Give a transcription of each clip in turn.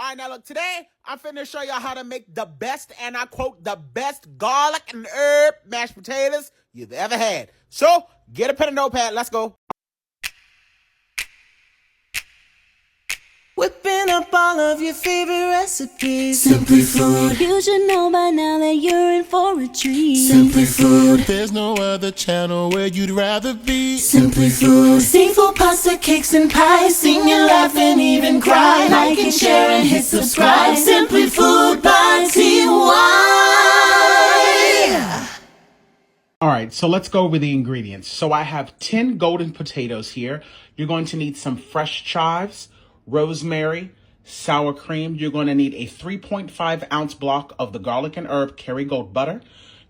All right, now look, today I'm finna show y'all how to make the best, and I quote, the best garlic and herb mashed potatoes you've ever had. So, get a pen and notepad, let's go. Whipping up all of your favorite recipes. Simply Food. You should know by now that you're in for a treat. Simply Food. There's no other channel where you'd rather be. Simply Food. Seafood, pasta, cakes, and pies. Sing and laugh and even cry. Like and share and hit subscribe. Simply Food by TY. All right, so let's go over the ingredients. So I have 10 golden potatoes here. You're going to need some fresh chives, rosemary, sour cream. You're going to need a 3.5 ounce block of the garlic and herb Kerrygold butter.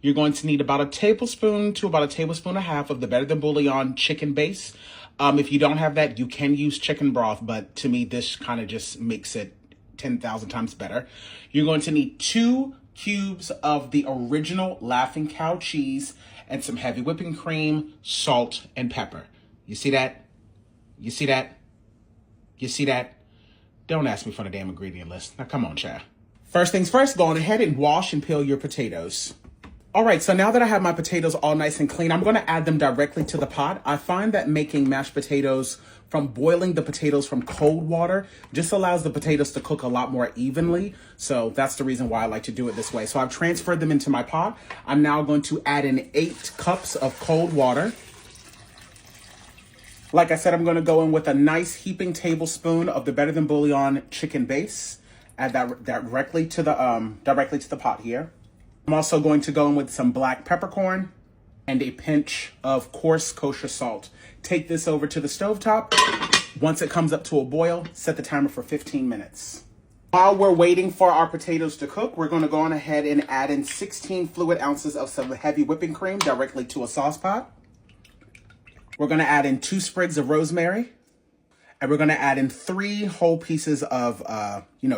You're going to need about a tablespoon to about a tablespoon and a half of the Better Than Bouillon chicken base. If you don't have that, you can use chicken broth, but to me, this kind of just makes it 10,000 times better. You're going to need 2 cubes of the original Laughing Cow cheese and some heavy whipping cream, salt, and pepper. You see that? You see that? You see that? Don't ask me for the damn ingredient list. Now, come on, child. First things first, go on ahead and wash and peel your potatoes. All right, so now that I have my potatoes all nice and clean, I'm going to add them directly to the pot. I find that making mashed potatoes from boiling the potatoes from cold water just allows the potatoes to cook a lot more evenly. So that's the reason why I like to do it this way. So I've transferred them into my pot. I'm now going to add in 8 cups of cold water. Like I said, I'm going to go in with a nice heaping tablespoon of the Better Than Bouillon chicken base. Add that directly to the pot here. I'm also going to go in with some black peppercorn and a pinch of coarse kosher salt. Take this over to the stovetop. Once it comes up to a boil, set the timer for 15 minutes. While we're waiting for our potatoes to cook, we're going to go on ahead and add in 16 fluid ounces of some heavy whipping cream directly to a sauce pot. We're going to add in 2 sprigs of rosemary, and we're going to add in 3 whole pieces of,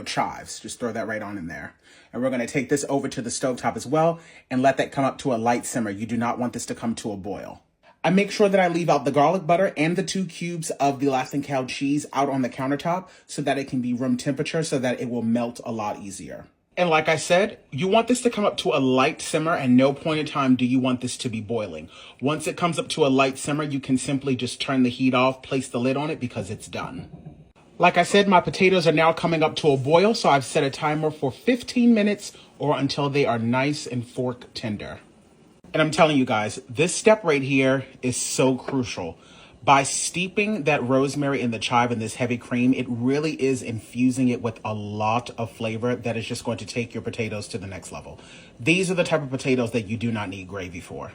chives. Just throw that right on in there. And we're going to take this over to the stovetop as well and let that come up to a light simmer. You do not want this to come to a boil. I make sure that I leave out the garlic butter and the 2 cubes of the Laughing Cow cheese out on the countertop so that it can be room temperature so that it will melt a lot easier. And like I said, you want this to come up to a light simmer, and no point in time do you want this to be boiling. Once it comes up to a light simmer, you can simply just turn the heat off, place the lid on it because it's done. Like I said, my potatoes are now coming up to a boil, so I've set a timer for 15 minutes or until they are nice and fork tender. And I'm telling you guys, this step right here is so crucial. By steeping that rosemary in the chive in this heavy cream, it really is infusing it with a lot of flavor that is just going to take your potatoes to the next level. These are the type of potatoes that you do not need gravy for.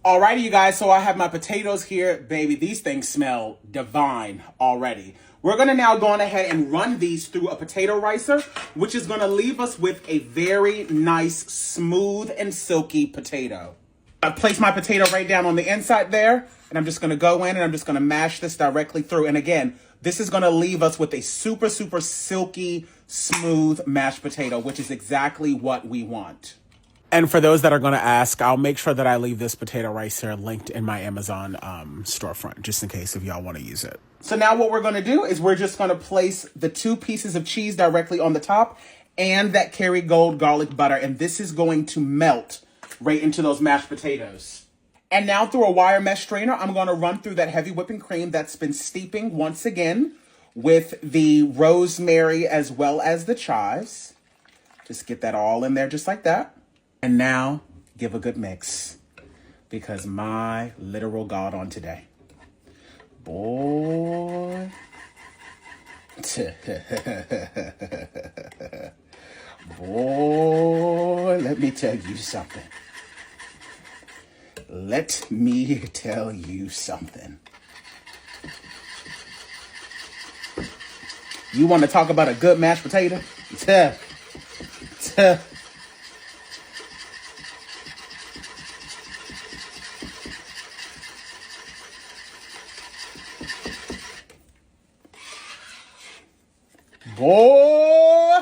Alrighty, you guys, so I have my potatoes here. Baby, these things smell divine already. We're going to now go on ahead and run these through a potato ricer, which is going to leave us with a very nice, smooth, and silky potato. I place my potato right down on the inside there, and I'm just going to go in and I'm just going to mash this directly through. And again, this is going to leave us with a super, super silky, smooth mashed potato, which is exactly what we want. And for those that are going to ask, I'll make sure that I leave this potato ricer linked in my Amazon storefront, just in case if y'all want to use it. So now what we're going to do is we're just going to place the 2 pieces of cheese directly on the top and that Kerrygold garlic butter. And this is going to melt right into those mashed potatoes. And now through a wire mesh strainer, I'm going to run through that heavy whipping cream that's been steeping once again with the rosemary as well as the chives. Just get that all in there just like that. And now give a good mix because my literal God on today. Boy. Boy, let me tell you something. Let me tell you something. You want to talk about a good mashed potato? Boy.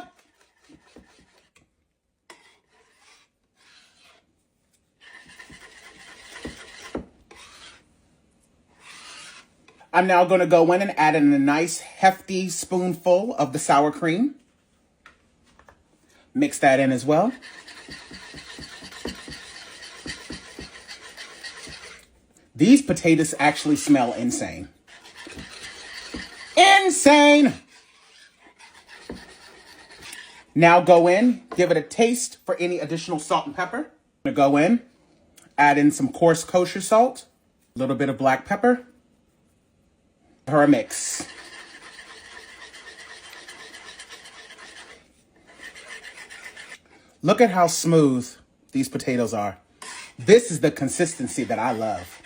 I'm now going to go in and add in a nice hefty spoonful of the sour cream. Mix that in as well. These potatoes actually smell insane. Insane! Now go in, give it a taste for any additional salt and pepper. I'm gonna go in, add in some coarse kosher salt, a little bit of black pepper, her mix. Look at how smooth these potatoes are. This is the consistency that I love.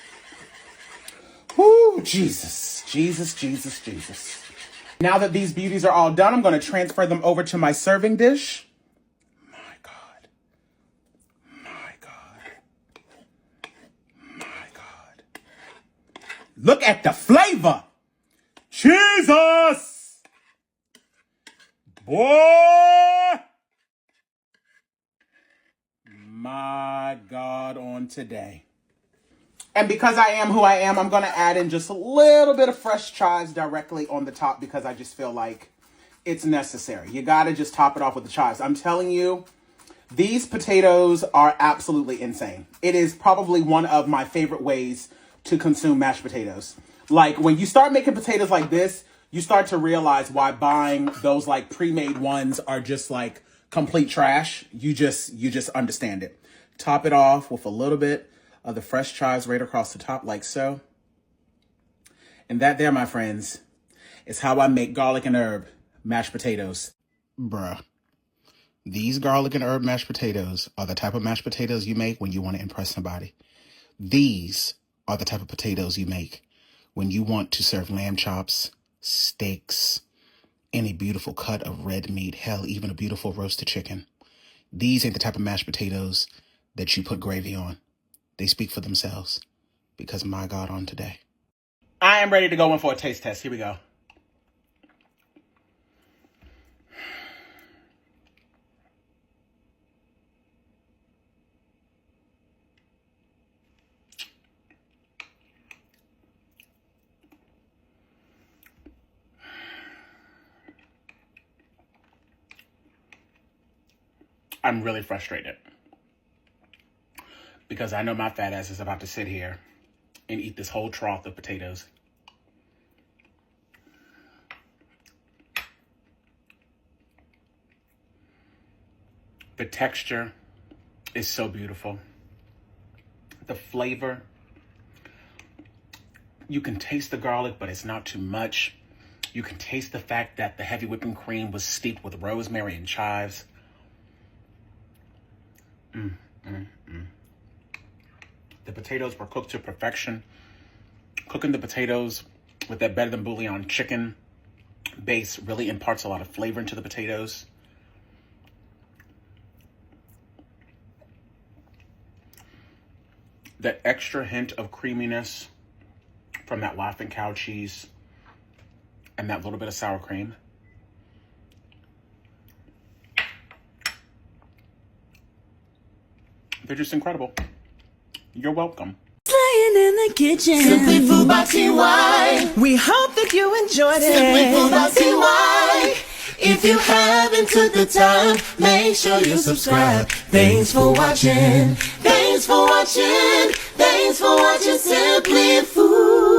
Whoo, Jesus, Jesus, Jesus, Jesus. Now that these beauties are all done, I'm going to transfer them over to my serving dish. My God. My God. My God. Look at the flavor. Jesus. Boy. My God on today. And because I am who I am, I'm going to add in just a little bit of fresh chives directly on the top because I just feel like it's necessary. You got to just top it off with the chives. I'm telling you, these potatoes are absolutely insane. It is probably one of my favorite ways to consume mashed potatoes. Like when you start making potatoes like this, you start to realize why buying those like pre-made ones are just like complete trash. You just understand it. Top it off with a little bit of the fresh chives right across the top like so. And that there, my friends, is how I make garlic and herb mashed potatoes. Bruh. These garlic and herb mashed potatoes are the type of mashed potatoes you make when you want to impress somebody. These are the type of potatoes you make when you want to serve lamb chops, steaks, any beautiful cut of red meat, hell, even a beautiful roasted chicken. These ain't the type of mashed potatoes that you put gravy on. They speak for themselves because my God on today. I am ready to go in for a taste test. Here we go. I'm really frustrated because I know my fat ass is about to sit here and eat this whole trough of potatoes. The texture is so beautiful. The flavor, you can taste the garlic, but it's not too much. You can taste the fact that the heavy whipping cream was steeped with rosemary and chives. The potatoes were cooked to perfection. Cooking the potatoes with that better than bouillon chicken base really imparts a lot of flavor into the potatoes. That extra hint of creaminess from that Laughing Cow cheese and that little bit of sour cream. They're just incredible. You're welcome. Playing in the kitchen. SimplyFoodByTy. We hope that you enjoyed it. SimplyFoodByTy. If you haven't took the time, make sure you subscribe. Thanks for watching. Thanks for watching. Thanks for watching Simply Food.